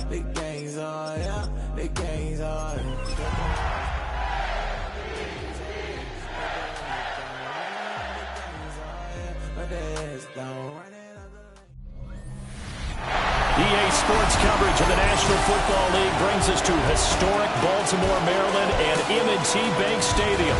The game's on, yeah. The game's on. EA Sports coverage of the National Football League brings us to historic Baltimore, Maryland, and M&T Bank Stadium.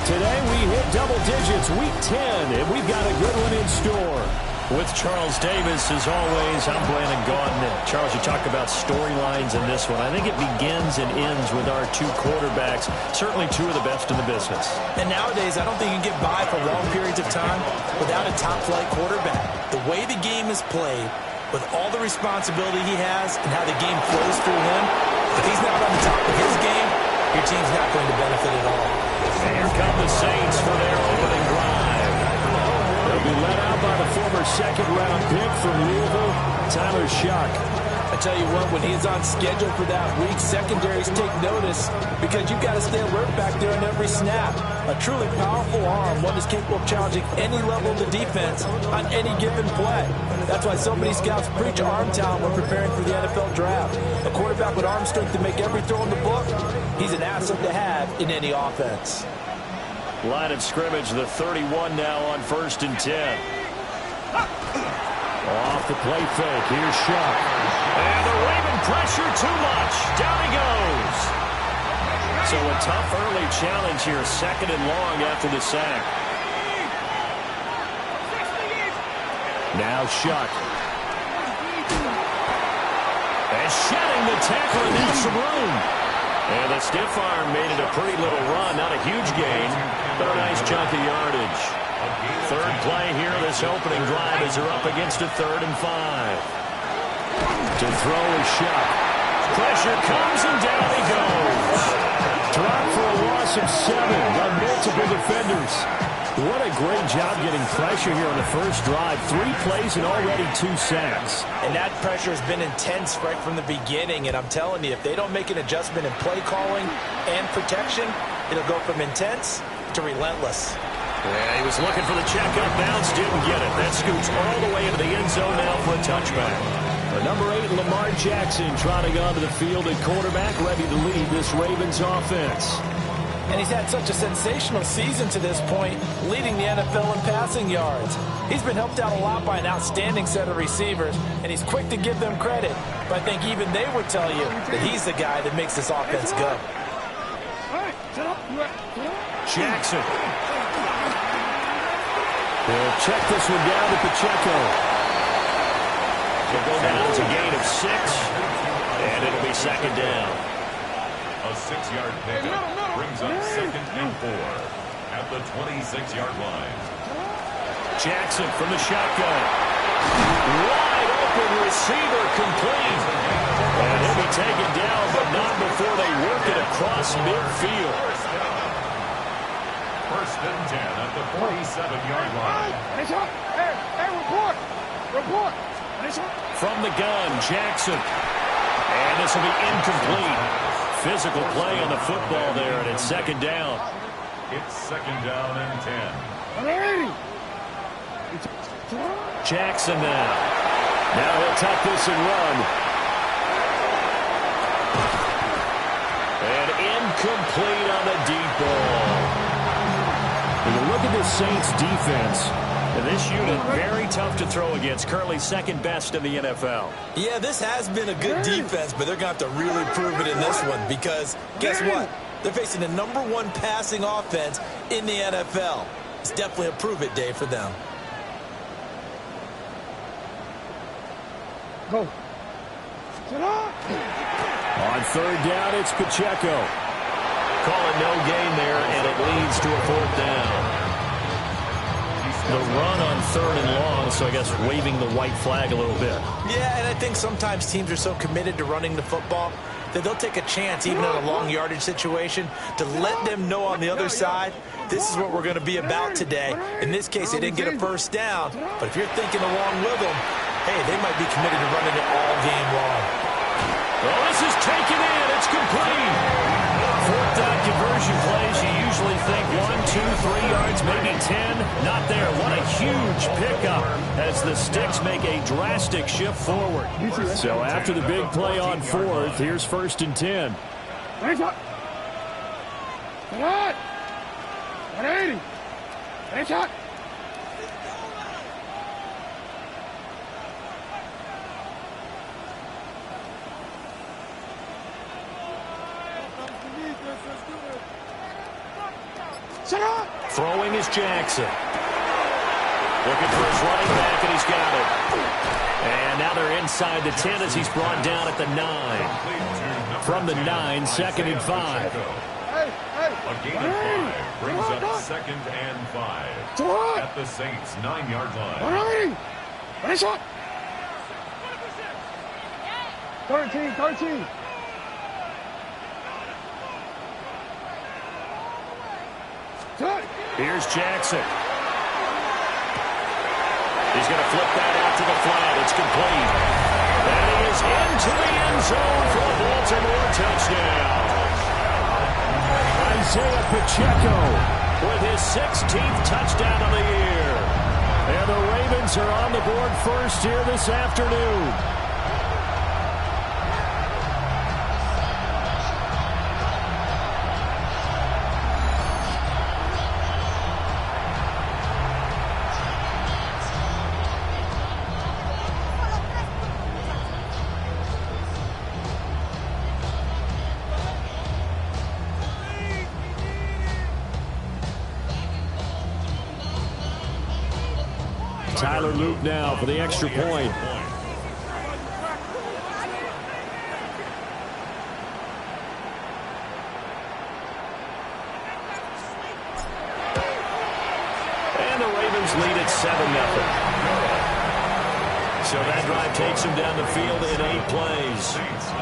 Today we hit double digits, Week 10, and we've got a good one in store. With Charles Davis, as always, I'm Brandon Gaudin. Charles, you talk about storylines in this one. I think it begins and ends with our two quarterbacks, certainly two of the best in the business. And nowadays, I don't think you can get by for long periods of time without a top-flight quarterback. The way the game is played, with all the responsibility he has and how the game flows through him, if he's not on the top of his game, your team's not going to benefit at all. And here come the Saints for their opening drive. They'll be led out by the former second-round pick from Louisville, Tyler Shock. I tell you what, when he's on schedule for that week, secondaries take notice because you've got to stay alert back there on every snap. A truly powerful arm, one is capable of challenging any level of the defense on any given play. That's why so many scouts preach arm talent when preparing for the NFL draft. A quarterback with arm strength to make every throw in the book, he's an asset to have in any offense. Line of scrimmage, the 31 now on 1st and 10. Off the play fake, here's Shock. And the Raven pressure too much. Down he goes. So a tough early challenge here, 2nd and long after the sack. Now Shock. And shedding the tackler and leaves some room. And the stiff arm made it a pretty little run. Not a huge gain, but a nice chunk of yardage. Third play here, this opening drive as they're up against a 3rd and 5. To throw is Shock. Pressure comes and down he goes. Dropped for a loss of 7 on multiple defenders. What a great job getting pressure here on the first drive. 3 plays and already 2 sacks. And that pressure has been intense right from the beginning. And I'm telling you, if they don't make an adjustment in play calling and protection, it'll go from intense to relentless. Yeah, he was looking for the checkup bounce, didn't get it. That scoots all the way into the end zone now for a touchback. The number 8, Lamar Jackson, trotting onto the field at quarterback, ready to lead this Ravens offense. And he's had such a sensational season to this point, leading the NFL in passing yards. He's been helped out a lot by an outstanding set of receivers, and he's quick to give them credit. But I think even they would tell you that he's the guy that makes this offense go. Jackson. He'll check this one down to Pacheco. He'll go down to a gain of 6, and it'll be 2nd down. A 6-yard pickup brings up 2nd and 4 at the 26-yard line. Jackson from the shotgun. Wide open receiver complete. And he'll be taken down, but not before they work it across midfield. 1st and 10 at the 47-yard line. Hey, report. From the gun, Jackson. And this will be incomplete. Physical play on the football there, and it's 2nd down. It's 2nd down and 10. Jackson now. Now he'll tuck this and run. And incomplete on the deep ball. When you look at this Saints defense, and this unit very tough to throw against, currently 2nd best in the NFL. Yeah, this has been a good defense, but they're going to have to really prove it in this one because guess what? They're facing the number 1 passing offense in the NFL. It's definitely a prove-it day for them. Go. On 3rd down, it's Pacheco. Call it no gain there, and it leads to a 4th down. The run on 3rd and long, so I guess waving the white flag a little bit. Yeah, and I think sometimes teams are so committed to running the football that they'll take a chance, even in a long yardage situation, to let them know on the other side, this is what we're going to be about today. In this case, they didn't get a 1st down, but if you're thinking along with them, hey, they might be committed to running it all game long. Well, this is taken in. It's complete. 4th down conversion plays, you usually think 1, 2, 3 yards, maybe 10 10, not there. What a huge pickup as the Sticks make a drastic shift forward. So after the big play on 4th, here's 1st and 10. Hands up. Come on. 180. Hands up. Throwing is Jackson. Looking for his running back, and he's got it. And now they're inside the 10 as he's brought down at the 9. From the 9, 2nd and 5. A gain of 5 brings up 2nd and 5. At the Saints' 9-yard line. 13. Here's Jackson. He's going to flip that out to the flat. It's complete. And he is into the end zone for a Baltimore touchdown. Isaiah Pacheco with his 16th touchdown of the year. And the Ravens are on the board first here this afternoon. Tyler Luke now for the extra point. And the Ravens lead at 7-0. So that drive takes them down the field in 8 plays.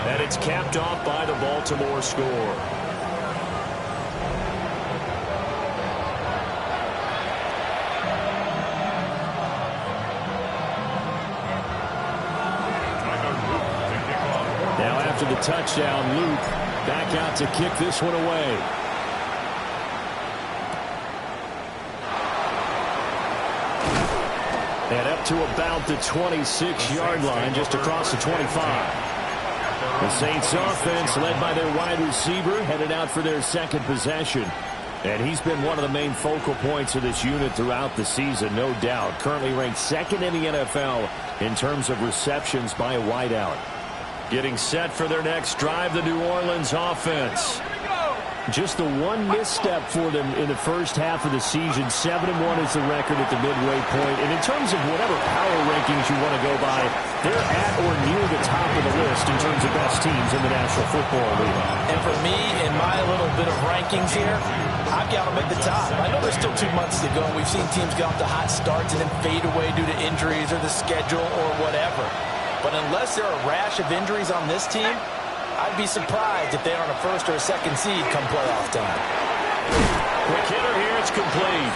And it's capped off by the Baltimore score. After the touchdown, Luke back out to kick this one away. And up to about the 26-yard line, just across the 25. The Saints offense, led by their wide receiver, headed out for their 2nd possession. And he's been one of the main focal points of this unit throughout the season, no doubt. Currently ranked 2nd in the NFL in terms of receptions by a wideout. Getting set for their next drive, the New Orleans offense. Just the one misstep for them in the first half of the season. 7-1 is the record at the midway point. And in terms of whatever power rankings you want to go by, they're at or near the top of the list in terms of best teams in the National Football League. And for me, in my little bit of rankings here, I've got them at the top. I know there's still 2 months to go, and we've seen teams get off to hot starts and then fade away due to injuries or the schedule or whatever. But unless there are a rash of injuries on this team, I'd be surprised if they aren't a 1st or a 2nd seed come playoff time. Quick hitter here, it's complete.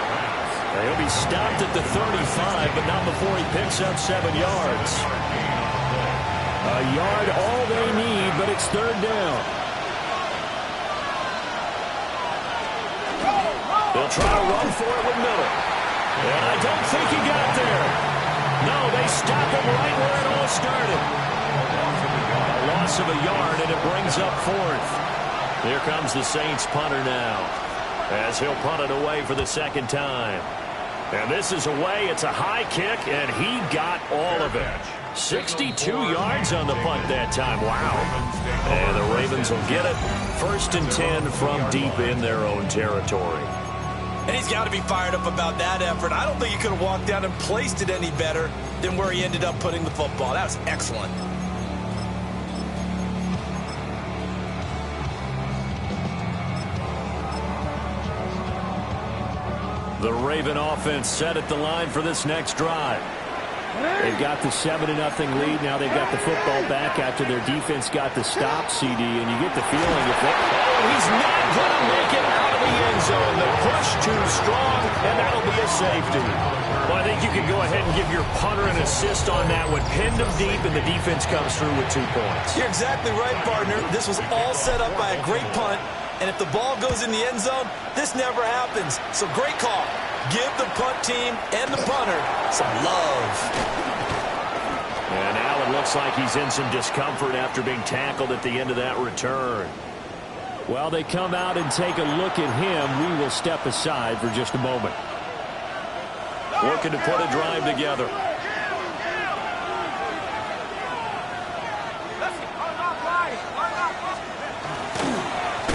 He'll be stopped at the 35, but not before he picks up 7 yards. A yard all they need, but it's 3rd down. They'll try to run for it with Miller. And I don't think he got there. No, they stop him right where it all started. A loss of a yard, and it brings up 4th. Here comes the Saints punter now, as he'll punt it away for the 2nd time. And this is away. It's a high kick, and he got all of it. 62 yards on the punt that time. Wow. And the Ravens will get it. 1st and 10 from deep in their own territory. And he's got to be fired up about that effort. I don't think he could have walked down and placed it any better than where he ended up putting the football. That was excellent. The Raven offense set at the line for this next drive. They've got the 7-0 lead. Now they've got the football back after their defense got the stop, CD, and you get the feeling if they... Oh, he's not going to make it out of the end zone. The push too strong, and that'll be a safety. Well, I think you can go ahead and give your punter an assist on that one. Pinned him deep, and the defense comes through with 2 points. You're exactly right, partner. This was all set up by a great punt, and if the ball goes in the end zone, this never happens. So great call. Give the punt team and the punter some love. And now it looks like he's in some discomfort after being tackled at the end of that return. While they come out and take a look at him, we will step aside for just a moment. Looking to put a drive together.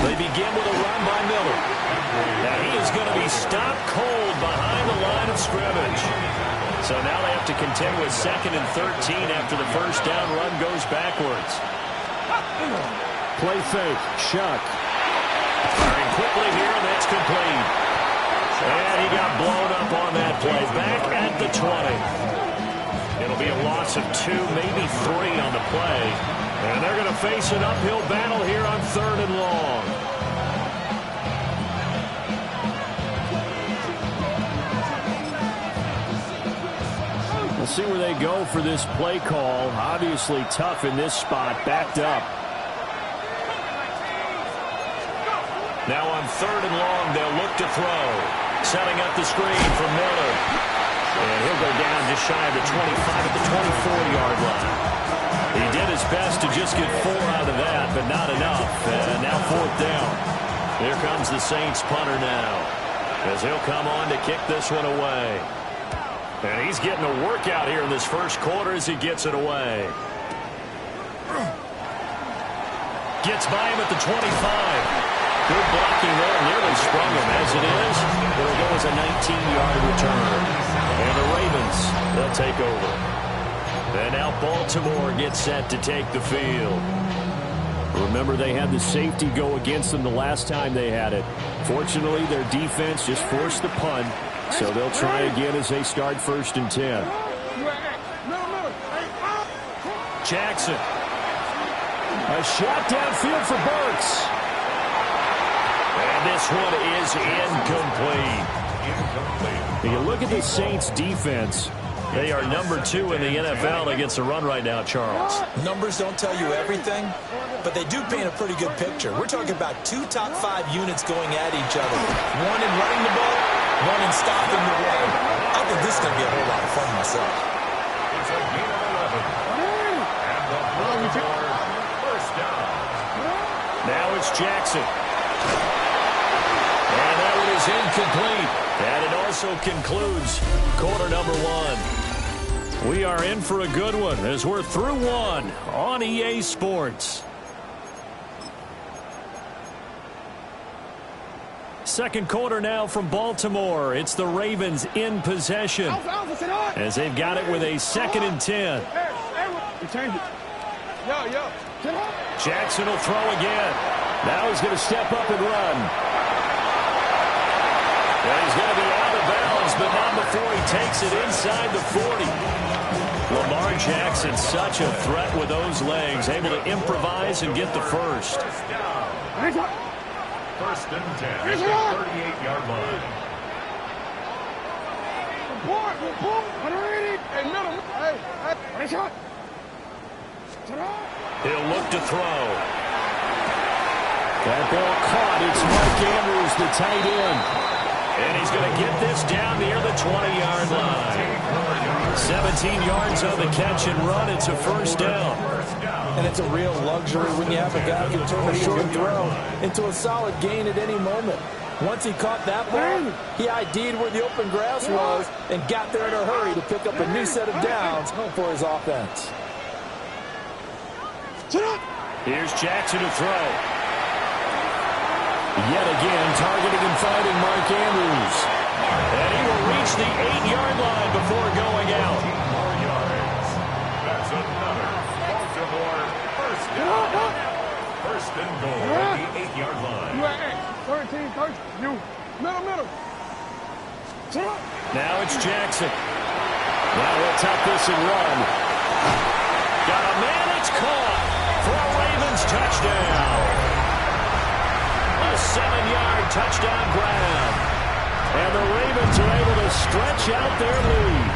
They begin with a run by Miller. Now he is going to be stopped cold behind the line of scrimmage. So now they have to contend with 2nd and 13 after the first down run goes backwards. Play fake. Shuck. Firing quickly here, and that's complete. And he got blown up on that play. Back at the 20. It'll be a loss of 2, maybe 3 on the play. And they're going to face an uphill battle here on 3rd and long. We'll see where they go for this play call. Obviously tough in this spot, backed up. Now on 3rd and long, they'll look to throw. Setting up the screen for Miller. And he'll go down just shy of the 25 at the 24-yard line. He did his best to just get 4 out of that, but not enough. And now 4th down. Here comes the Saints punter now, as he'll come on to kick this one away. And he's getting a workout here in this first quarter as he gets it away. Gets by him at the 25. Good blocking there, nearly sprung him. As it is, it'll go as a 19-yard return. And the Ravens, they'll take over. And now Baltimore gets set to take the field. Remember, they had the safety go against them the last time they had it. Fortunately, their defense just forced the punt, so they'll try again as they start 1st and 10. Jackson. A shot downfield for Burks. And this one is incomplete. You look at the Saints defense. They are number 2 in the NFL against the run right now, Charles. Numbers don't tell you everything, but they do paint a pretty good picture. We're talking about 2 top 5 units going at each other. One in running the ball, one in stopping the run. I think this is going to be a whole lot of fun myself. It's a gain of 11. And the Baltimore first down. Now it's Jackson. And that one is incomplete. And it also concludes quarter number 1. We are in for a good one as we're through 1 on EA Sports. Second quarter now from Baltimore. It's the Ravens in possession as they've got it with a 2nd and 10. Jackson will throw again. Now he's going to step up and run. And he's going to be out of bounds, but not before he takes it inside the 40. Lamar Jackson, such a threat with those legs, able to improvise and get the first. 1st and 10 at the 38-yard line. He'll look to throw. That ball caught. It's Mark Andrews, the tight end. And he's going to get this down near the 20-yard line. 17 yards on the catch and run. It's a first down. And it's a real luxury when you have a guy who can turn a short throw into a solid gain at any moment. Once he caught that ball, he ID'd where the open grass was and got there in a hurry to pick up a new set of downs for his offense. Here's Jackson to throw. Yet again, targeting and finding Mark Andrews. And he will reach the 8-yard line before going out. 4 yards. That's another Baltimore first down. 1st and goal at the 8-yard line. Now it's Jackson. Now he'll tuck this and run. Got a man, it's caught for a Ravens touchdown. A 7-yard touchdown grab. And the Ravens are able to stretch out their lead.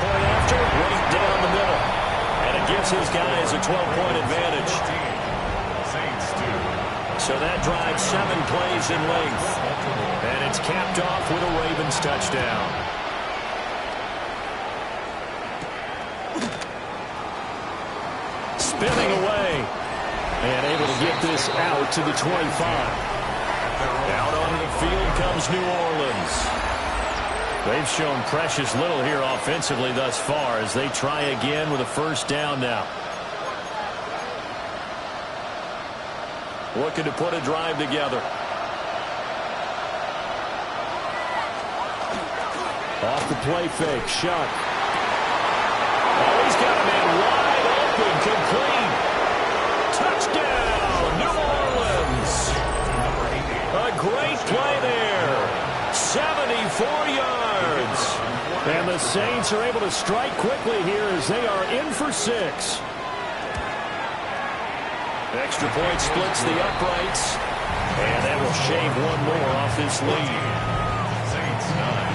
Point after, right down the middle. And it gives his guys a 12-point advantage. Saints 2. So that drives 7 plays in length. And it's capped off with a Ravens touchdown. Spinning away. And able to get this out to the 25. Out on the field comes New Orleans. They've shown precious little here offensively thus far as they try again with a first down now. Looking to put a drive together. Off the play fake, Shuck. Oh, he's got a man wide open, complete. Touchdown, New Orleans. A great play there. 74 yards. And the Saints are able to strike quickly here as they are in for 6. Extra point splits the uprights. And that will shave one more off this lead. Saints 9.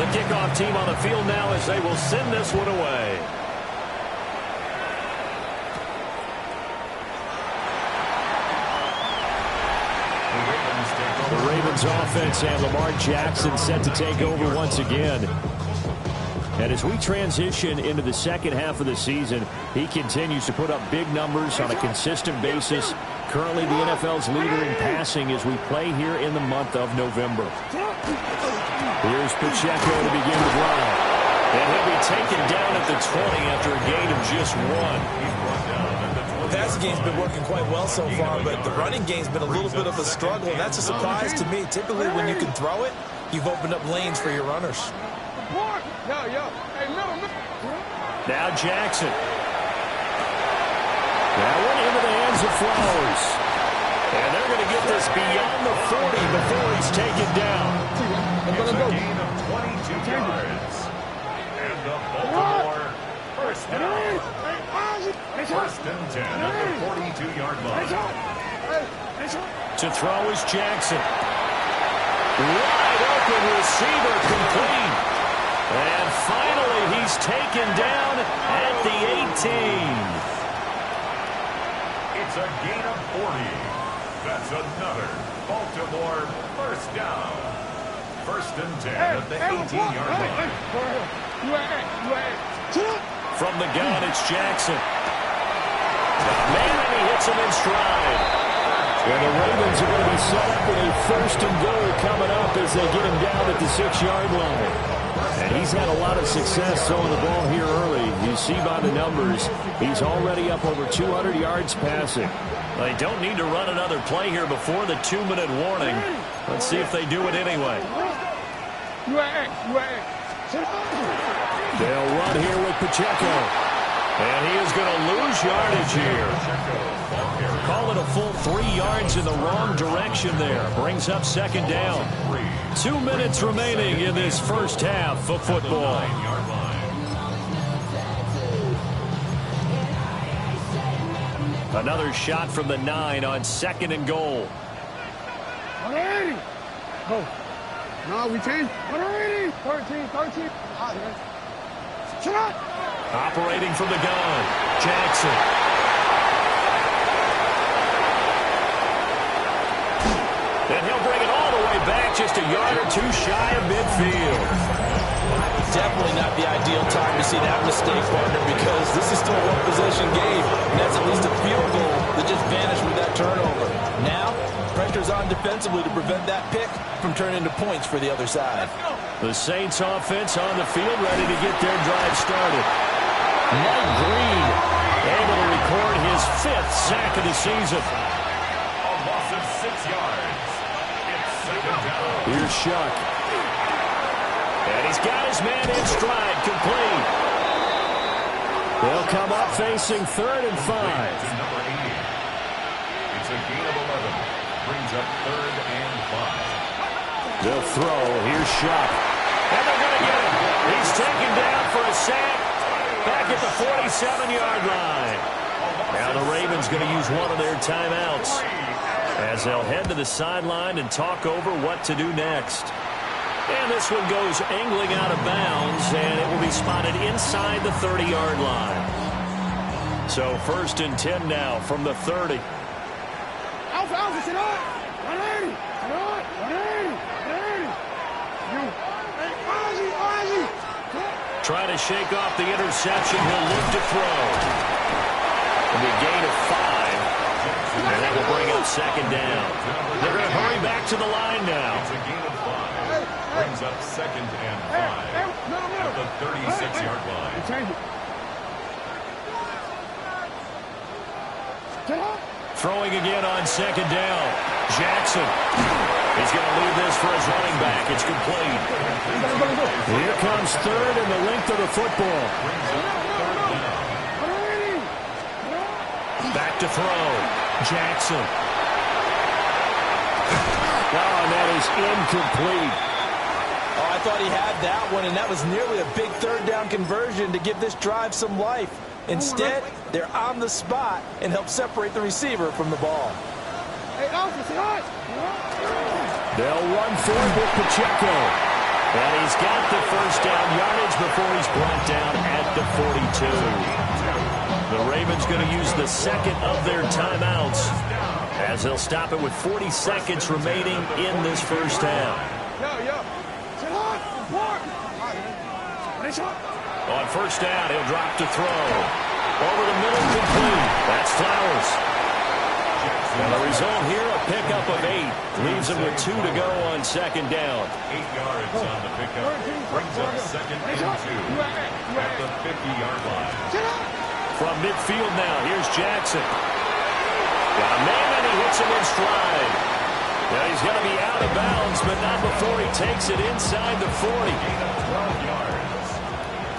The kickoff team on the field now as they will send this one away. The Ravens offense and Lamar Jackson set to take over once again. And as we transition into the second half of the season, he continues to put up big numbers on a consistent basis. Currently the NFL's leader in passing as we play here in the month of November. Here's Pacheco to begin the drive. And he'll be taken down at the 20 after a gain of just 1. The passing game's been working quite well so far, but the running game's been a little bit of a struggle, and that's a surprise to me. Typically, when you can throw it, you've opened up lanes for your runners. Now Jackson. That one into the hands of Flowers. And they're going to get this beyond the 40 before he's taken down. It's a gain of 22 yards. And the Baltimore first down. First and 10 at the 42-yard line. To throw is Jackson. Wide open receiver, complete. And finally he's taken down at the 18. It's a gain of 40. That's another Baltimore first down. First and 10 at the 18-yard line. From the gun, it's Jackson. Man, and he hits him in stride. Well, the Ravens are going to be set up with a first and goal coming up as they get him down at the 6-yard line. And he's had a lot of success throwing the ball here early. You see by the numbers, he's already up over 200 yards passing. They don't need to run another play here before the 2-minute warning. Let's see if they do it anyway. They'll run here with Pacheco. And he is going to lose yardage here. Call it a full 3 yards in the wrong direction there. Brings up second down. 2 minutes remaining in this first half of football. Another shot from the 9 on second and goal. 180. Go. No, we change. 180. 13. Shot. Operating from the gun, Jackson. And he'll bring it all the way back, just a yard or two shy of midfield. Definitely not the ideal time to see that mistake, partner, because this is still a one-possession game, and that's at least a field goal that just vanished with that turnover. Now, pressure's on defensively to prevent that pick from turning into points for the other side. The Saints offense on the field, ready to get their drive started. Mike Green able to record his 5th sack of the season. A loss of 6 yards. It's second down. Here's Shuck. And he's got his man in stride, complete. They'll come up facing 3rd and 5. To number 80. It's a gain of 11. Brings up 3rd and 5. They'll throw. Here's Shuck. And they're going to get him. He's taken down for a sack back at the 47-yard line. Now the Ravens going to use one of their timeouts as they'll head to the sideline and talk over what to do next. And this one goes angling out of bounds, and it will be spotted inside the 30-yard line. So 1st and 10 now from the 30. Alpha, Alpha, sit up. 180. Sit up. 180. 180. Hey, Ozzy. Trying to shake off the interception. He'll look to throw. And a gain of 5. And that will bring up 2nd down. They're going to hurry back to the line now. It's a gain of 5. Brings up 2nd and 5 at the 36-yard line. Change it. Throwing again on 2nd down. Jackson. He's going to leave this for his running back. It's complete. Here comes 3rd and the length of the football. Back to throw. Jackson. Oh, and that is incomplete. Oh, I thought he had that one, and that was nearly a big 3rd down conversion to give this drive some life. Instead, they're on the spot and help separate the receiver from the ball. Hey, Alpha, sit up. They'll run forward with Pacheco. And he's got the 1st down yardage before he's brought down at the 42. The Ravens going to use the 2nd of their timeouts as they'll stop it with 40 seconds remaining in this 1st half. Yo. Sit up. On 1st down, he'll drop to throw. Over the middle, complete. That's Flowers. And the result here, a pickup of 8. Leaves him with 2 to go on 2nd down. 8 yards on the pickup. Brings up 2nd and 2 at the 50-yard line. From midfield now, here's Jackson. Got a man, and he hits him in stride. Now he's going to be out of bounds, but not before he takes it inside the 40. Gain of 12 yards.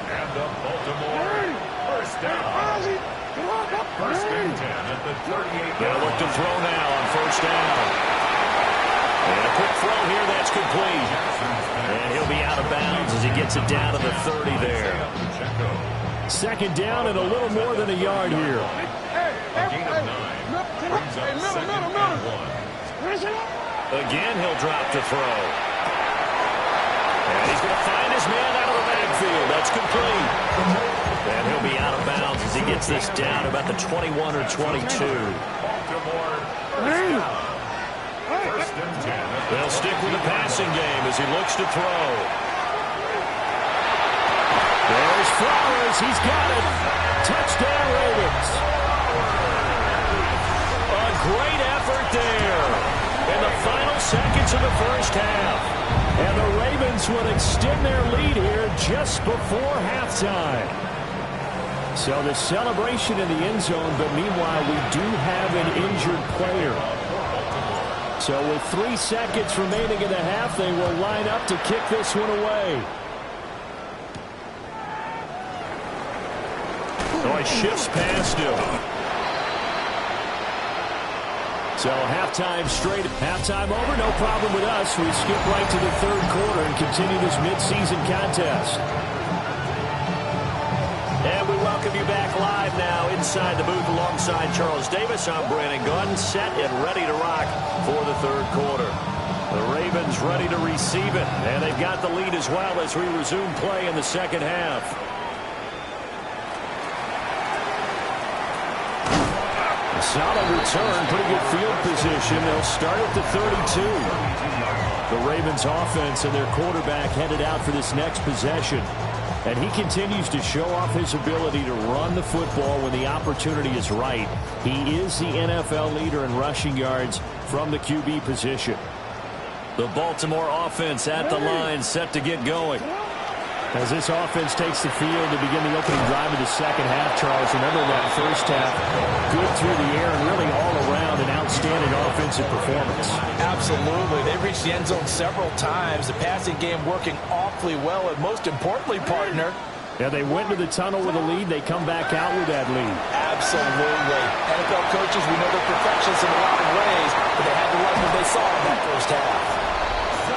And the Baltimore 1st down. 1st and 10 at the 38. They'll look to throw now on 1st down. And a quick throw here, that's complete. And he'll be out of bounds as he gets it down to the 30 there. 2nd down and a little more than a yard here. A gain of 9. Brings up 2nd and 1. Again, he'll drop to throw. And he's going to find his man out of the backfield. That's complete. And he'll be out of bounds as he gets this down about the 21 or 22. Baltimore 1st and 10. They'll stick with the passing game as he looks to throw. There's Flowers. He's got it. Touchdown, Ravens. A great effort there in the final seconds of the 1st half. And the Ravens would extend their lead here just before halftime. So the celebration in the end zone, but meanwhile we do have an injured player. So with 3 seconds remaining in the half, they will line up to kick this one away. Oh, he shifts past him. So halftime straight. Halftime over, no problem with us. We skip right to the 3rd quarter and continue this midseason contest. And we welcome you back live now inside the booth alongside Charles Davis. I'm Brandon Gunn, set and ready to rock for the 3rd quarter. The Ravens ready to receive it, and they've got the lead as well as we resume play in the 2nd half. A solid return, pretty good field position. They'll start at the 32. The Ravens offense and their quarterback headed out for this next possession. And he continues to show off his ability to run the football when the opportunity is right. He is the NFL leader in rushing yards from the QB position. The Baltimore offense at the line, set to get going. As this offense takes the field to begin the opening drive of the 2nd half, Charles, remember that 1st half, good through the air and really all around an outstanding offensive performance. Absolutely. They reached the end zone several times. The passing game working awfully well, and most importantly, partner. Yeah, they went to the tunnel with a lead. They come back out with that lead. Absolutely. NFL coaches, we know they're perfectionists in a lot of ways, but they had to like what they saw in that 1st half.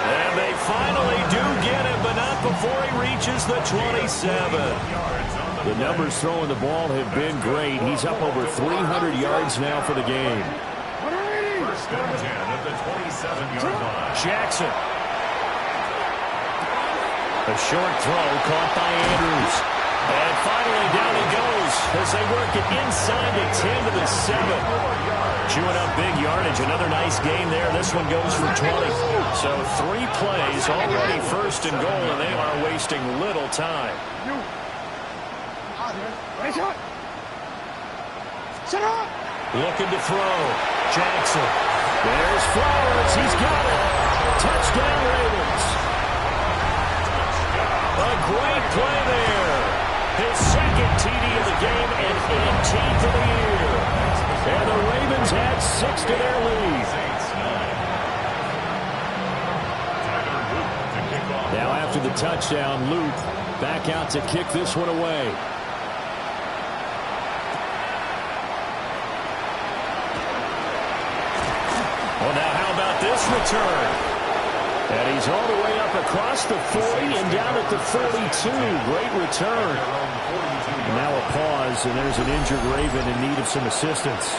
And they finally do get him, but not before he reaches the 27. The numbers throwing the ball have been great. He's up over 300 yards now for the game. 1st and 10 at the 27-yard line. Jackson. A short throw caught by Andrews. And finally down he goes as as they work it inside the 10 to the 7. Chewing up big yardage. Another nice gain there. This one goes for 20. So 3 plays, already first and goal, and they are wasting little time. Looking to throw. Jackson. There's Flowers. He's got it. Touchdown, Ravens. A great play there. His second TD of the game and 18th of the year. And the Ravens add 6 to their lead. Now after the touchdown, Luke back out to kick this one away. Well, now how about this return? And he's all the way up across the 40 and down at the 42. Great return. Now a pause, and there's an injured Raven in need of some assistance.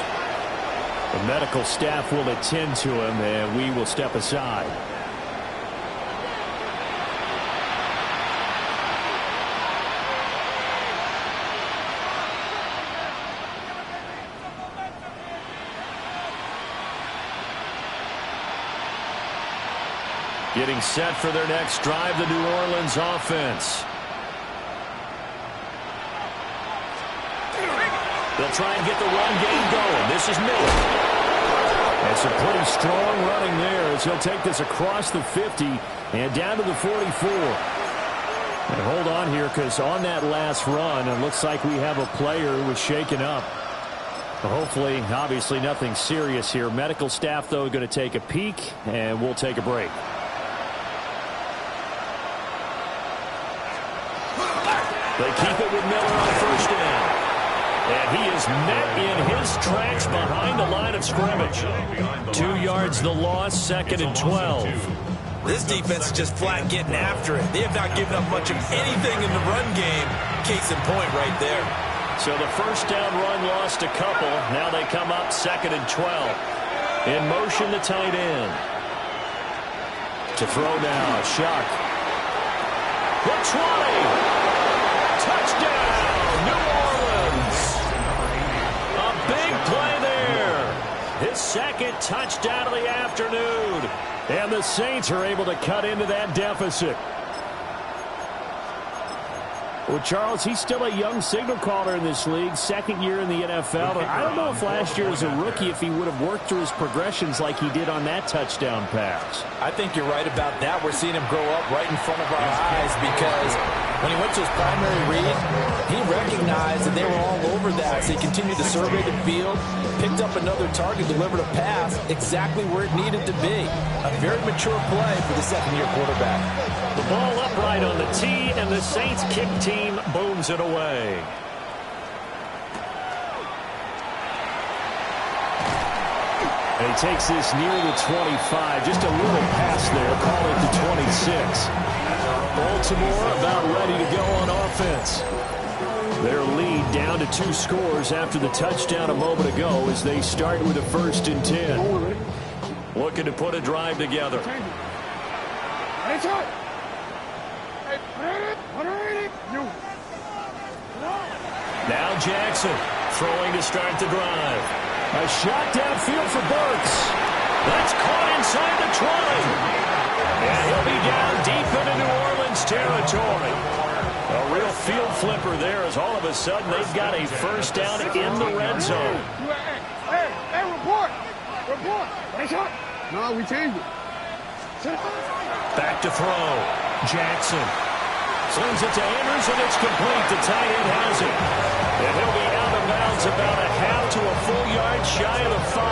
The medical staff will attend to him, and we will step aside. Getting set for their next drive, the New Orleans offense. They'll try and get the run game going. This is Miller. And some pretty strong running there as he'll take this across the 50 and down to the 44. And hold on here, because on that last run, it looks like we have a player who was shaken up. Hopefully, obviously nothing serious here. Medical staff, though, going to take a peek, and we'll take a break. They keep it with Miller on first down. And he is met in his tracks behind the line of scrimmage. 2 yards the loss, 2nd and 12. This defense is just flat getting after it. They have not given up much of anything in the run game. Case in point right there. So the first down run lost a couple. Now they come up 2nd and 12. In motion, the tight end. To throw now, Shuck. The 20. Touchdown, New Orleans. A big play there. His second touchdown of the afternoon. And the Saints are able to cut into that deficit. Well, Charles, he's still a young signal caller in this league, 2nd year in the NFL. But I don't know if last year as a rookie, if he would have worked through his progressions like he did on that touchdown pass. I think you're right about that. We're seeing him grow up right in front of our eyes, because when he went to his primary read, he recognized that they were all over that. So he continued to survey the field, picked up another target, delivered a pass exactly where it needed to be. A very mature play for the second-year quarterback. The ball upright on the tee, and the Saints kick team booms it away. And he takes this near the 25. Just a little pass there. Call it the 26. Baltimore about ready to go on offense. Their lead down to 2 scores after the touchdown a moment ago as they start with a 1st and 10. Looking to put a drive together. Now Jackson throwing to start the drive. A shot downfield for Burks. That's caught inside the 20. And he'll be down deep into New Orleans territory. A real field flipper there as all of a sudden they've got a first down in the red zone. Hey, report. No, we changed it. Back to throw. Jackson slings it to Andrews, and it's complete. The tight end has it. And he'll be out of bounds about a half to a full yard shy of the 5.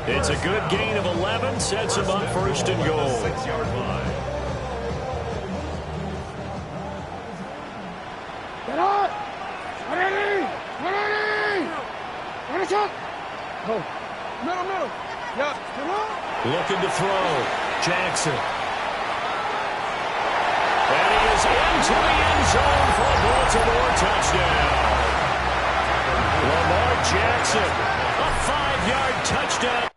It's a good gain of 11. Sets him up 1st and goal. 6-yard line. Get out! Ready! Go. Middle. Yeah, come on. Looking to throw. Jackson. And he is into the end zone for a Baltimore touchdown. Lamar Jackson, a 5-yard touchdown.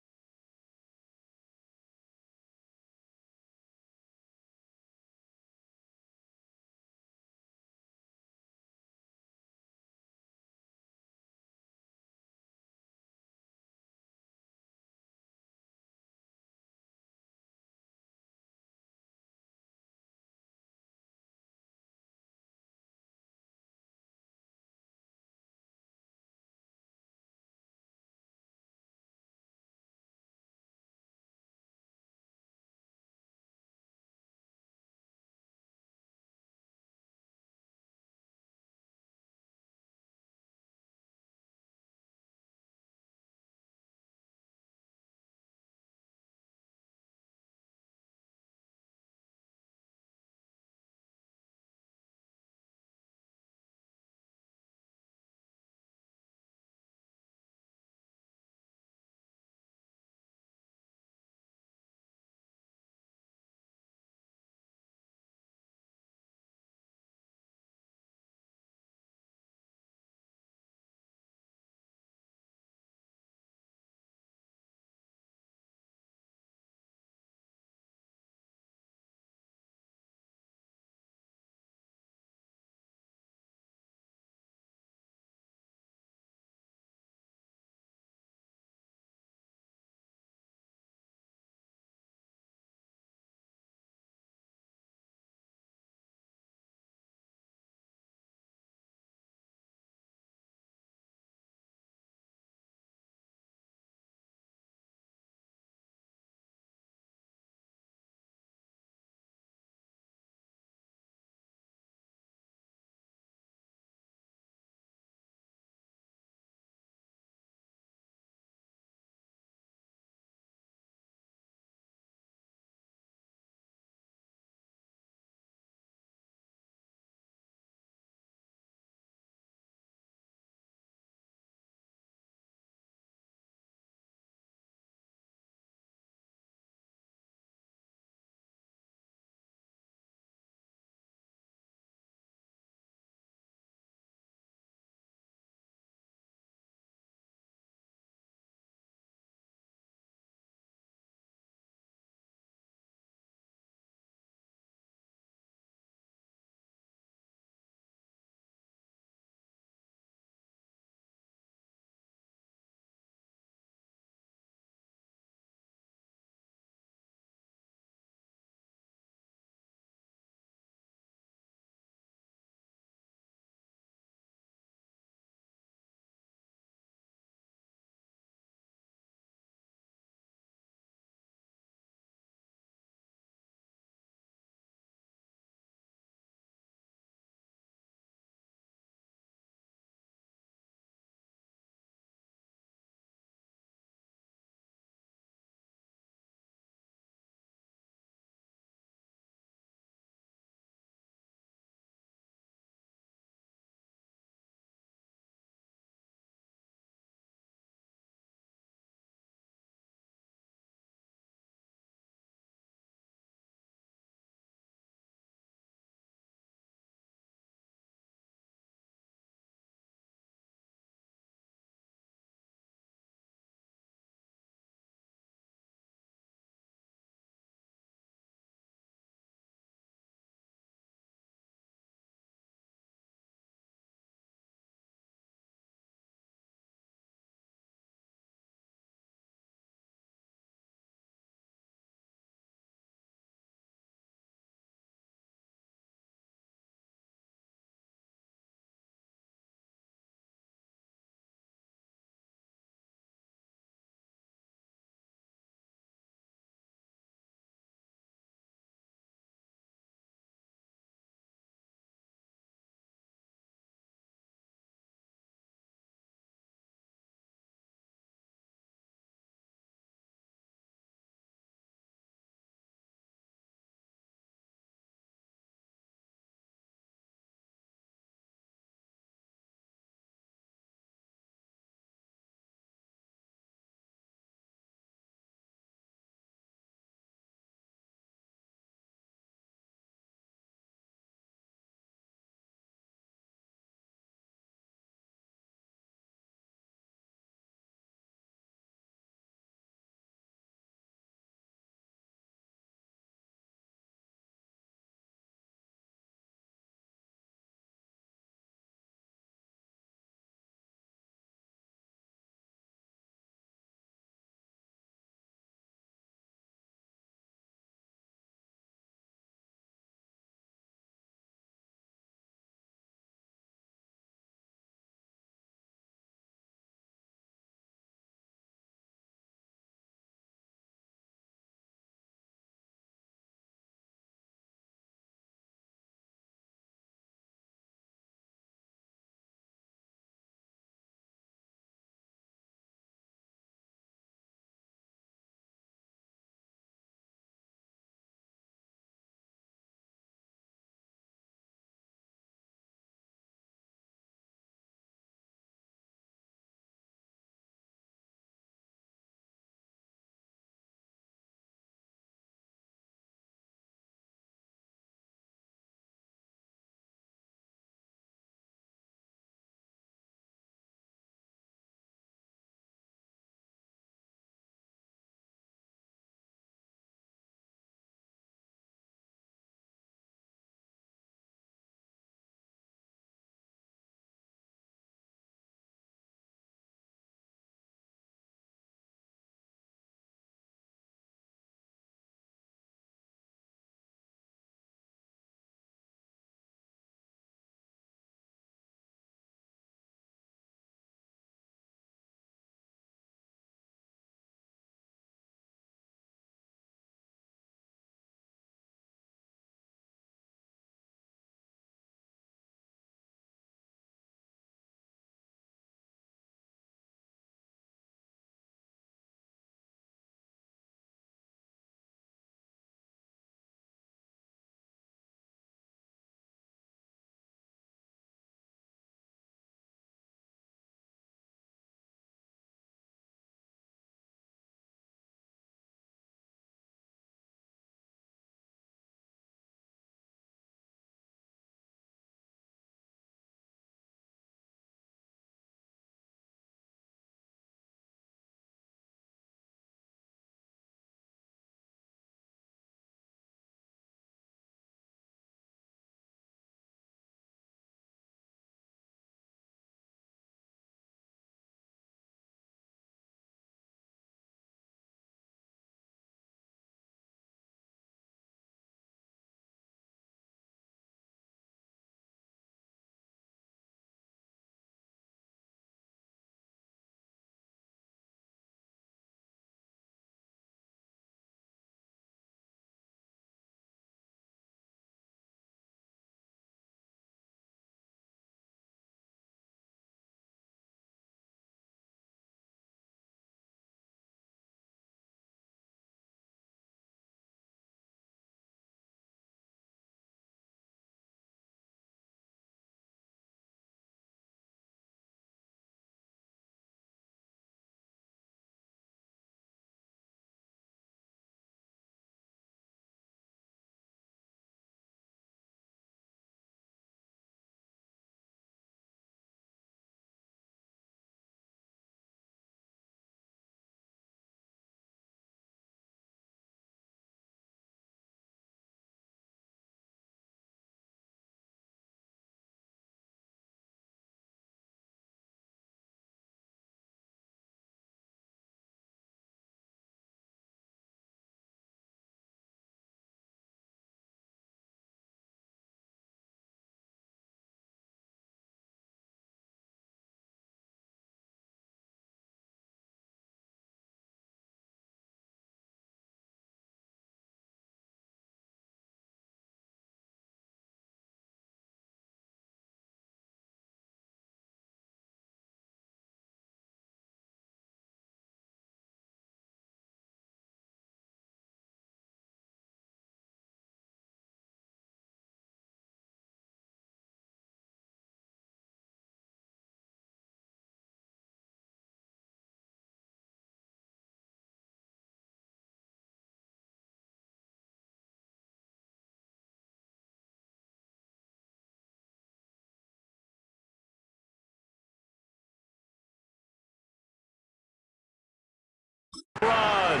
run,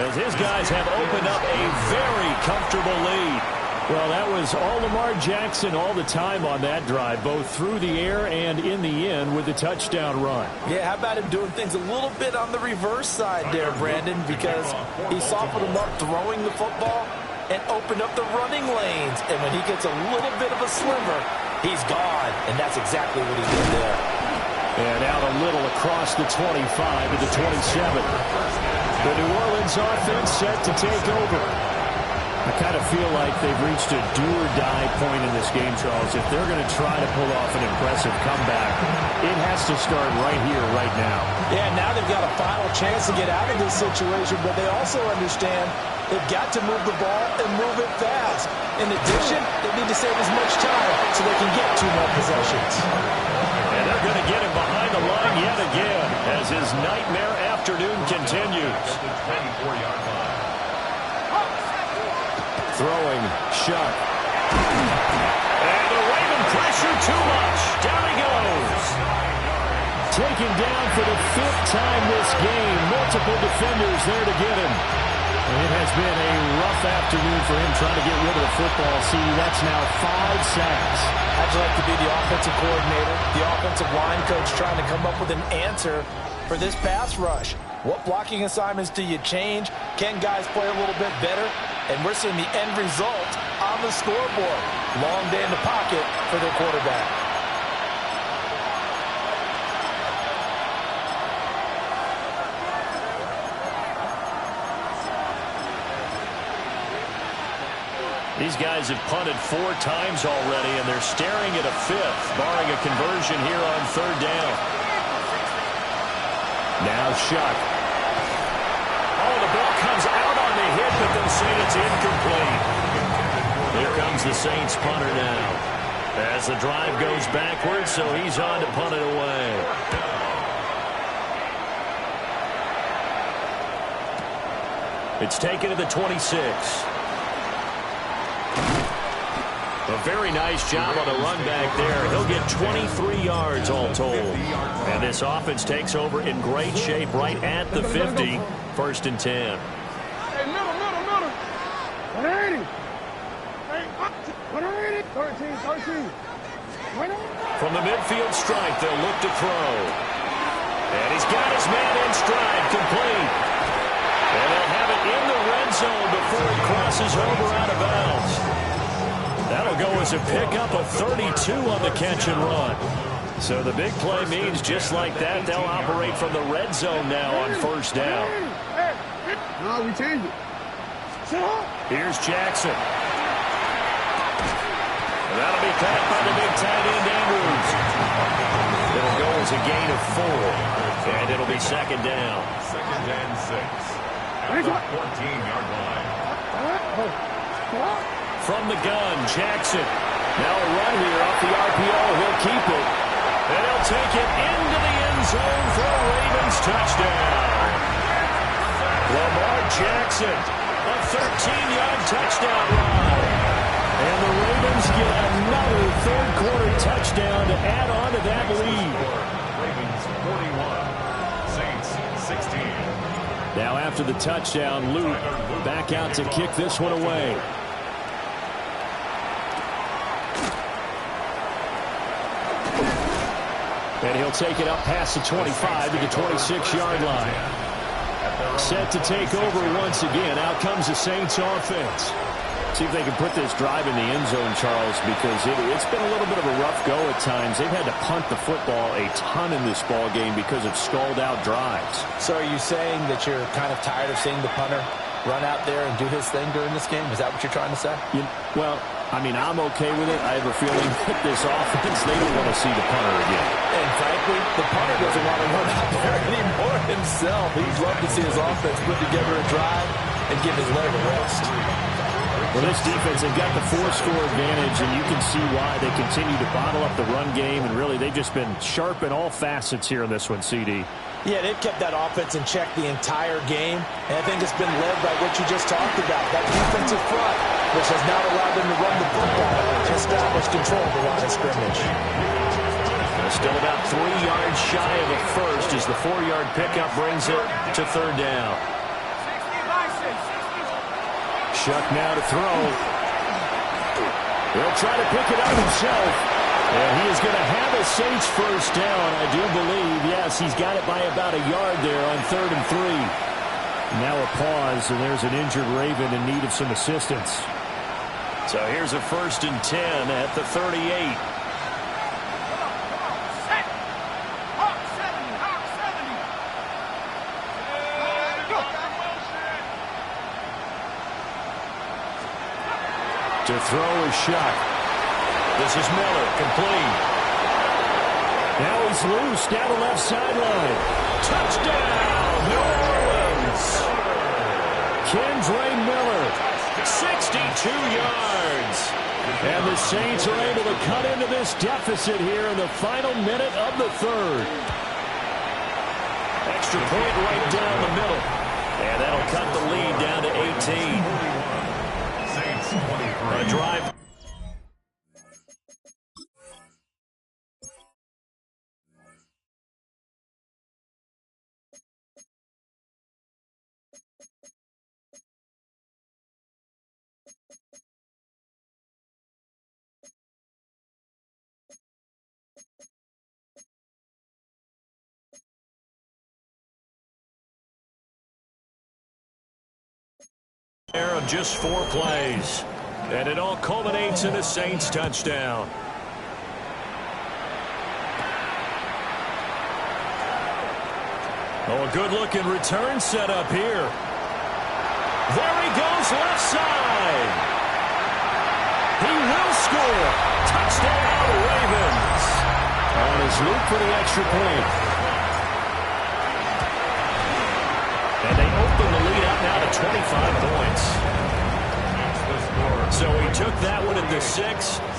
as his guys have opened up a very comfortable lead. Well, that was all Lamar Jackson all the time on that drive, both through the air and in the end with the touchdown run. Yeah, how about him doing things a little bit on the reverse side there, Brandon, because he softened him up throwing the football and opened up the running lanes. And when he gets a little bit of a sliver, he's gone. And that's exactly what he did there. And out a little across the 25 to the 27. The New Orleans offense set to take over. I kind of feel like they've reached a do-or-die point in this game, Charles. If they're going to try to pull off an impressive comeback, it has to start right here, right now. Yeah, now they've got a final chance to get out of this situation, but they also understand they've got to move the ball and move it fast. In addition, they need to save as much time so they can get 2 more possessions. And they're going to get him behind the line yet again as his nightmare afternoon continues. Throwing, Shuck. And the Raven pressure too much. Down he goes. Taken down for the 5th time this game. Multiple defenders there to get him. And it has been a rough afternoon for him trying to get rid of the football. See, that's now 5 sacks. How'd you like to be the offensive coordinator, the offensive line coach trying to come up with an answer for this pass rush? What blocking assignments do you change? Can guys play a little bit better? And we're seeing the end result on the scoreboard. Long day in the pocket for their quarterback. These guys have punted 4 times already, and they're staring at a 5th, barring a conversion here on 3rd down. Now Shuck. Oh, the ball comes out on the hit, but they'll say it's incomplete. Here comes the Saints punter now. As the drive goes backwards, so he's on to punt it away. It's taken to the 26. A very nice job on the run back there. He'll get 23 yards all told. And this offense takes over in great shape right at the 50. 1st and 10. Hey, middle. 180. Hey, 180. 13. From the midfield strike, they'll look to throw. And he's got his man in stride, complete. And they'll have it in the red zone before he crosses over out of bounds. That'll go as a pickup of 32 on the catch and run. So the big play means just like that, they'll operate from the red zone now on 1st down. No, we changed it. Here's Jackson. And that'll be caught by the big tight end, Andrews. It'll go as a gain of 4. And it'll be 2nd down. 2nd and 6. At the 14-yard line. From the gun, Jackson. Now a run here off the RPO. He'll keep it. And he'll take it into the end zone for a Ravens touchdown. Lamar Jackson, a 13-yard touchdown run. And the Ravens get another 3rd-quarter touchdown to add on to that lead. Ravens 41, Saints 16. Now after the touchdown, Luke back out to kick this one away. And he'll take it up past the 25 to the 26-yard line. Set to take over once again. Out comes the Saints offense. See if they can put this drive in the end zone, Charles, because it's been a little bit of a rough go at times. They've had to punt the football a ton in this ball game because of stalled-out drives. So are you saying that you're kind of tired of seeing the punter run out there and do his thing during this game? Is that what you're trying to say? Well, I mean, I'm okay with it. I have a feeling that this offense, they don't want to see the punter again. And frankly, the punter doesn't want to run out there anymore himself. He'd love to see his offense put together a drive and give his leg a rest. Well, this defense, they've got the 4-score advantage, and you can see why they continue to bottle up the run game, and really they've just been sharp in all facets here in this one, CD. Yeah, they've kept that offense in check the entire game, and I think it's been led by what you just talked about, that defensive front, which has now allowed them to run the football and establish control of the line of scrimmage. Still about 3 yards shy of a first as the 4-yard pickup brings it to third down. Shuck now to throw. He'll try to pick it up himself. And he is going to have a Saints first down, I do believe. Yes, he's got it by about a yard there on 3rd and 3. Now a pause, and there's an injured Raven in need of some assistance. So here's a 1st and 10 at the 38. To throw is Shuck. This is Miller, complete. Now he's loose down the left sideline. Touchdown, New Orleans. Kendre Miller. 62 yards. And the Saints are able to cut into this deficit here in the final minute of the 3rd. Extra point right down the middle. And that'll cut the lead down to 18. Saints 23. A drive. Of just 4 plays. And it all culminates in a Saints touchdown. Oh, a good-looking return set up here. There he goes, left side. He will score. Touchdown, Ravens. On his loop for the extra point. And they open the lead up now to 25 points. So he took that one at the 6,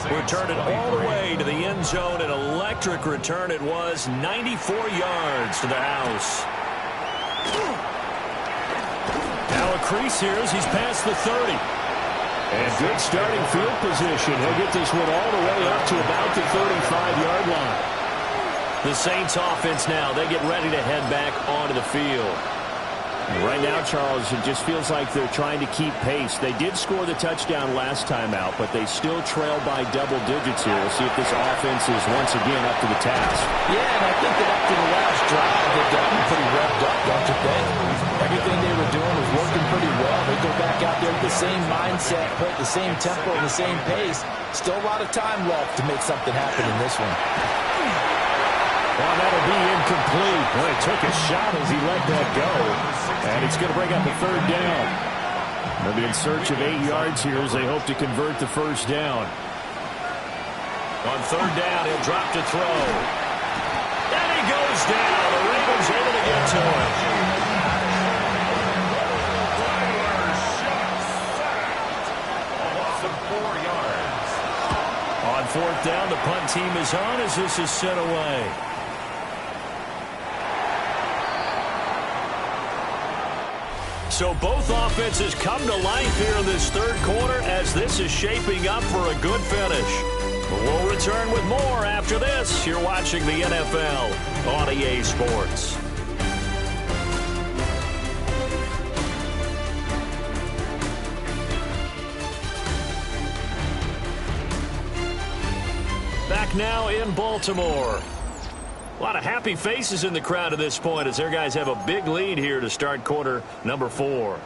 returned it all the way to the end zone. An electric return it was, 94 yards to the house. Now a crease here as he's past the 30. And good starting field position. He'll get this one all the way up to about the 35-yard line. The Saints offense now, they get ready to head back onto the field. Right now, Charles, it just feels like they're trying to keep pace. They did score the touchdown last time out, but they still trail by double digits here. We'll see if this offense is once again up to the task. Yeah, and I think that after the last drive, they've gotten pretty revved up, don't you think? Everything they were doing was working pretty well. They go back out there with the same mindset, put the same tempo and the same pace. Still a lot of time left to make something happen in this one. Well, that'll be incomplete. Well, he took a shot as he let that go. And it's going to bring up a 3rd down. They'll be in search of 8 yards here as they hope to convert the first down. On 3rd down, he'll drop to throw. And he goes down. The Ravens able to get to him. Loss of 4 yards. On 4th down, the punt team is on as this is set away. So both offenses come to life here in this 3rd quarter as this is shaping up for a good finish. We'll return with more after this. You're watching the NFL on EA Sports. Back now in Baltimore. A lot of happy faces in the crowd at this point as their guys have a big lead here to start quarter number 4.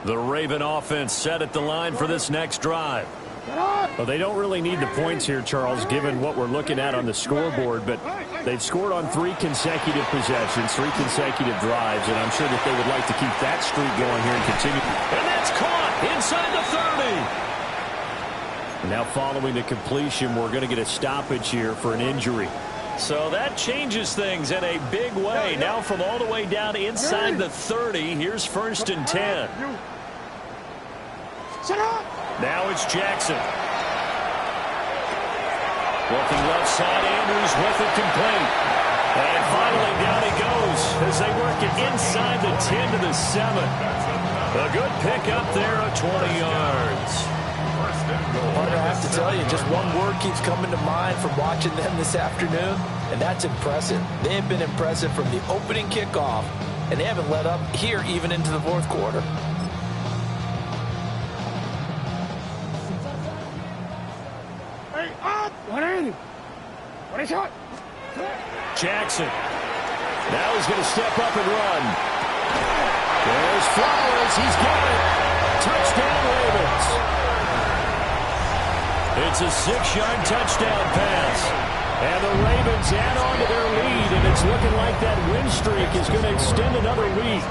The Raven offense set at the line for this next drive. Well, they don't really need the points here, Charles, given what we're looking at on the scoreboard, but they've scored on 3 consecutive possessions, 3 consecutive drives, and I'm sure that they would like to keep that streak going here and continue. And that's caught inside the 30. Now following the completion, we're going to get a stoppage here for an injury. So that changes things in a big way. Now from all the way down inside the 30, here's 1st and 10. Now it's Jackson. Working left side, Andrews with it complete. And finally down he goes as they work it inside the 10 to the 7. A good pick up there of 20 yards. Partner, I have to tell you, just one word keeps coming to mind from watching them this afternoon, and that's impressive. They have been impressive from the opening kickoff, and they haven't let up here even into the fourth quarter. Hey, up! What ain't it? What is shot? Jackson. Now he's going to step up and run. There's Flowers. He's got it. Touchdown, Ravens. It's a 6-yard touchdown pass. And the Ravens add on to their lead, and it's looking like that win streak is going to extend another week.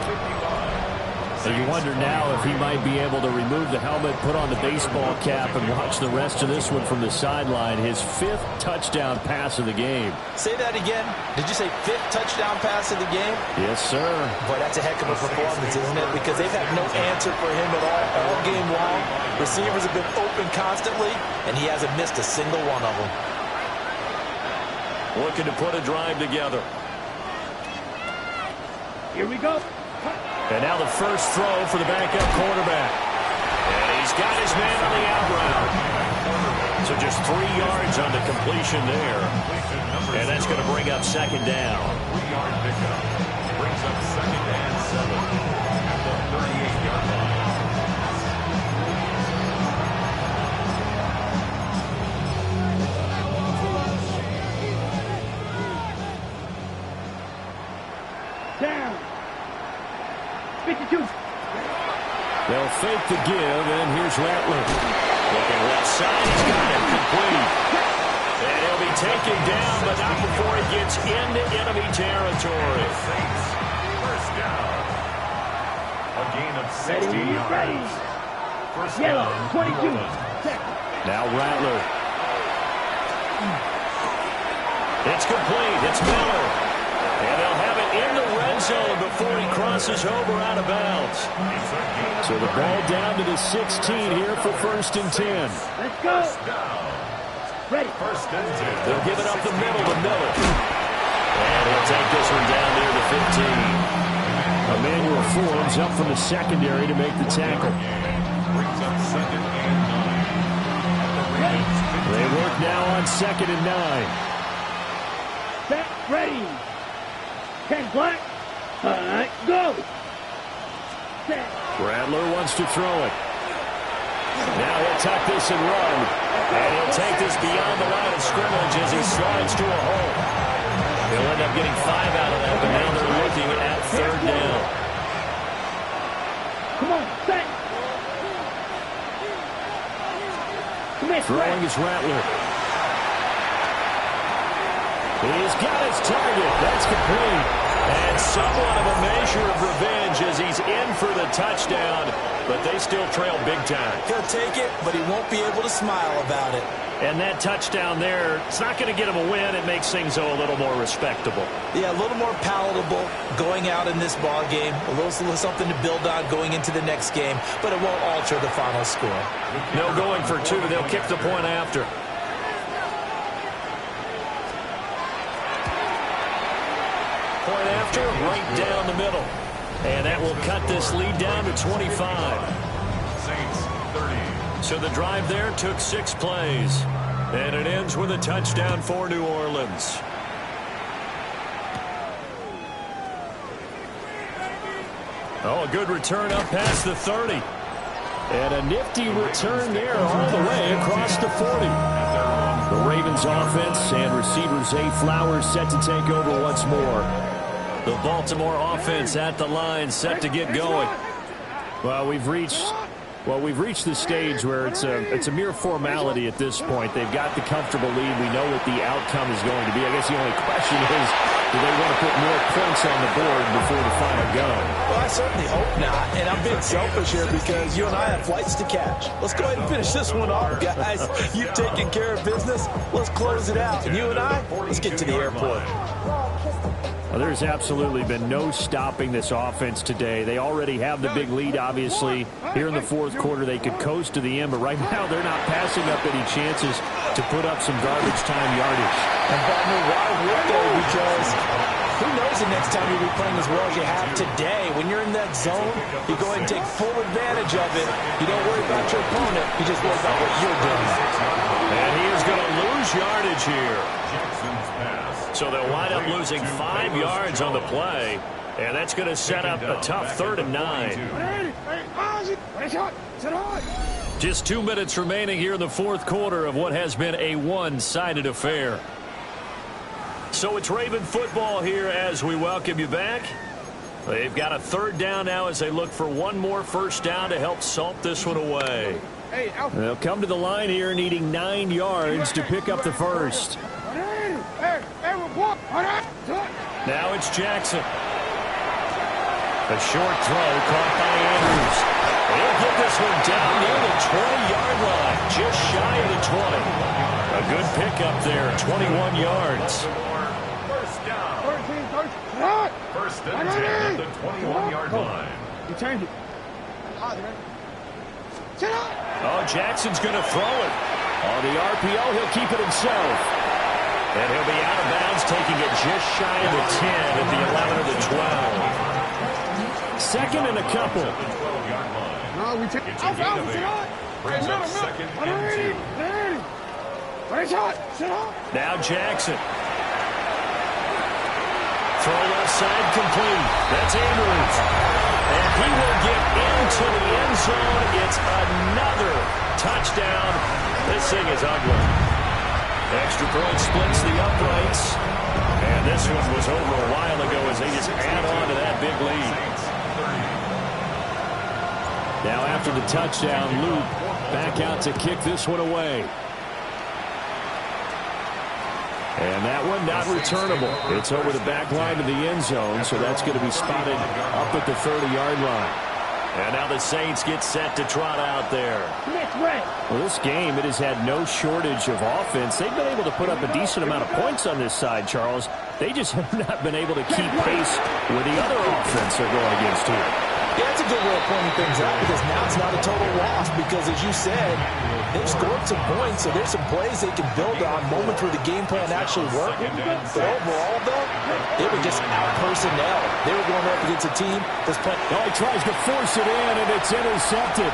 So you wonder now if he might be able to remove the helmet, put on the baseball cap, and watch the rest of this one from the sideline. His 5th touchdown pass of the game. Say that again. Did you say 5th touchdown pass of the game? Yes, sir. Boy, that's a heck of a performance, isn't it? Because they've had no answer for him at all game long. Receivers have been open constantly, and he hasn't missed a single one of them. Looking to put a drive together. Here we go. And now the first throw for the backup quarterback. And he's got his man on the out route. So just 3 yards on the completion there. And that's going to bring up second down. 3-yard pickup. Brings up second and 7 at the 38-yard line. Down. 52. They'll fake the give, and here's Rattler. Looking left side, he's got it complete. And he'll be taken down, but not before he gets into enemy territory. First down. A gain of 60 yards. First Yellow, down. 22. Now Rattler. It's complete. It's Miller. And they'll have it in the red zone before he crosses over out of bounds. So the ball down to the 16 here for 1st and 10. Let's go. Ready. First and 10. They'll give it up the middle to Miller. And he'll take this one down near the 15. Emmanuel Forbes up from the secondary to make the tackle. Brings up second and 9. They work now on 2nd and 9. Set. Ready. 10 black. All right, go. Set. Rattler wants to throw it. Now he'll tuck this and run. And he'll take this beyond the line of scrimmage as he slides to a hole. He'll end up getting 5 out of that, but now they're looking at 3rd down. Come on, set. Come here, Throwing is Rattler. He's got his target. That's complete. And somewhat of a measure of revenge as he's in for the touchdown, but they still trail big time. He'll take it, but he won't be able to smile about it. And that touchdown there, it's not going to get him a win. It makes things a little more respectable. Yeah, a little more palatable going out in this ball game. A little something to build on going into the next game, but it won't alter the final score. No going for 2. They'll kick the point after. Point after, right down the middle. And that will cut this lead down to 25. Saints 30. So the drive there took 6 plays. And it ends with a touchdown for New Orleans. Oh, a good return up past the 30. And a nifty return there all the way across the 40. The Ravens offense and receiver Zay Flowers set to take over once more. The Baltimore offense at the line, set to get going. Well, we've reached the stage where it's a mere formality at this point. They've got the comfortable lead. We know what the outcome is going to be. I guess the only question is, do they want to put more points on the board before the final go? Well, I certainly hope not. And I'm being selfish here because you and I have flights to catch. Let's go ahead and finish this one off, guys. You've taken care of business. Let's close it out. And you and I, let's get to the airport. Well, there's absolutely been no stopping this offense today. They already have the big lead, obviously. Here in the fourth quarter, they could coast to the end, but right now they're not passing up any chances to put up some garbage time yardage. And Butler, why would they? Because Who knows the next time you'll be playing as well as you have today. When you're in that zone, you go ahead and take full advantage of it. You don't worry about your opponent. You just worry about what you're doing. And he is going to lose yardage here. So they'll wind up losing 5 yards on the play. And that's going to set up a tough 3rd and 9. Just 2 minutes remaining here in the 4th quarter of what has been a one-sided affair. So it's Raven football here as we welcome you back. They've got a 3rd down now as they look for one more first down to help salt this one away. They'll come to the line here needing 9 yards to pick up the first. Now it's Jackson. A short throw caught by Andrews. He'll put this one down near the 20-yard line, just shy of the 20. A good pickup there, 21 yards. First down. First and 10 at the 21-yard line. You change it. Oh, Jackson's going to throw it. On the RPO, he'll keep it himself. And he'll be out of bounds, taking it just shy of the 10 at the 11 or the 12. 2nd and a couple. No, we take it. Brings up 2nd and 2. Now Jackson. Throw left side complete. That's Andrews. And he will get into the end zone. It's another touchdown. This thing is ugly. Extra point splits the uprights. And this one was over a while ago as they just add on to that big lead. Now after the touchdown, Luke back out to kick this one away. And that one not returnable. It's over the back line of the end zone, so that's going to be spotted up at the 30-yard line. And now the Saints get set to trot out there. Well, this game, it has had no shortage of offense. They've been able to put up a decent amount of points on this side, Charles. They just have not been able to keep pace with the other offense they're going against here. Yeah, that's a good way of pointing things out because now it's not a total loss because, as you said, they've scored some points, so there's some plays they can build on, moments where the game plan actually worked. But overall, though, they were just out-personnel. They were going up against a team that's playing. Oh, he tries to force it in, and it's intercepted.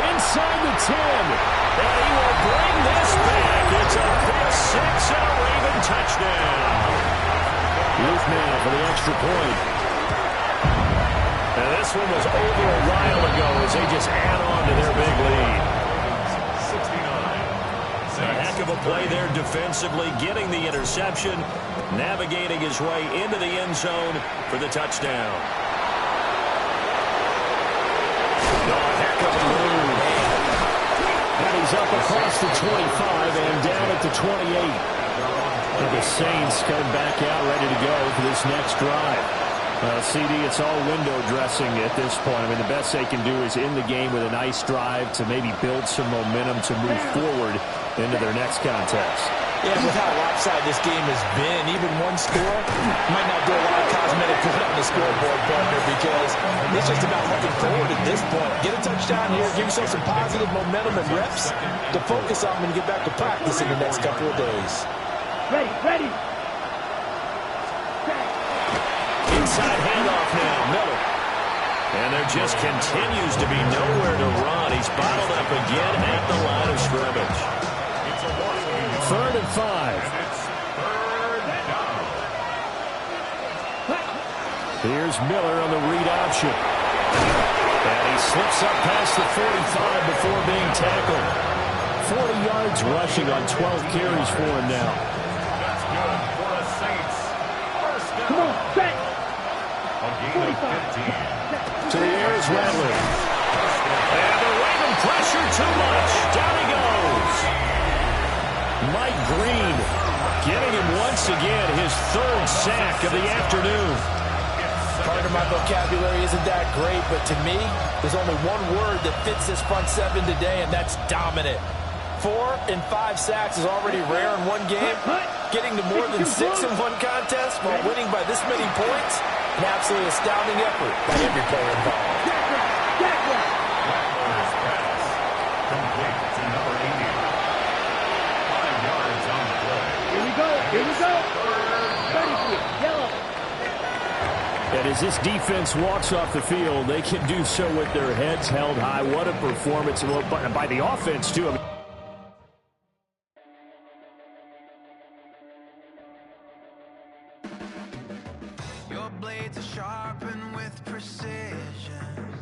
Inside the 10. And he will bring this back. It's a pick six and a Raven touchdown. Ruth now for the extra point. And this one was over a while ago as they just add on to their big lead. 69. A heck of a play there defensively, getting the interception, navigating his way into the end zone for the touchdown. Oh, a heck of a move. And he's up across the 25 and down at the 28. And the Saints coming back out ready to go for this next drive. CD, it's all window dressing at this point. I mean, the best they can do is in the game with a nice drive to maybe build some momentum to move forward into their next contest. Yeah, with how lopsided this game has been, even one score might not do a lot of cosmetic good on the scoreboard, partner, because it's just about looking forward at this point. Get a touchdown here, give yourself some positive momentum and reps to focus on when you get back to practice in the next couple of days. Ready. Inside handoff now, Miller. And there just continues to be nowhere to run. He's bottled up again at the line of scrimmage. 3rd and 5. Here's Miller on the read option. And he slips up past the 45 before being tackled. 40 yards rushing on 12 carries for him now. That's good for the Saints. First down. Come on, back. A gain of 15. To the air is Rattler. And the Raven pressure too much. Down he goes. Mike Green getting him once again his 3rd sack of the afternoon. Part of my vocabulary isn't that great, but to me, there's only one word that fits this front seven today, and that's dominant. 4 and 5 sacks is already rare in one game. Getting to more than 6 in one contest while winning by this many points, an absolutely astounding effort by every player involved. Rattler's pass complete to number 80. 5 yards on the play. Here we go. As this defense walks off the field, they can do so with their heads held high. What a performance by the offense, too. I mean, Your blades are sharpened with precision.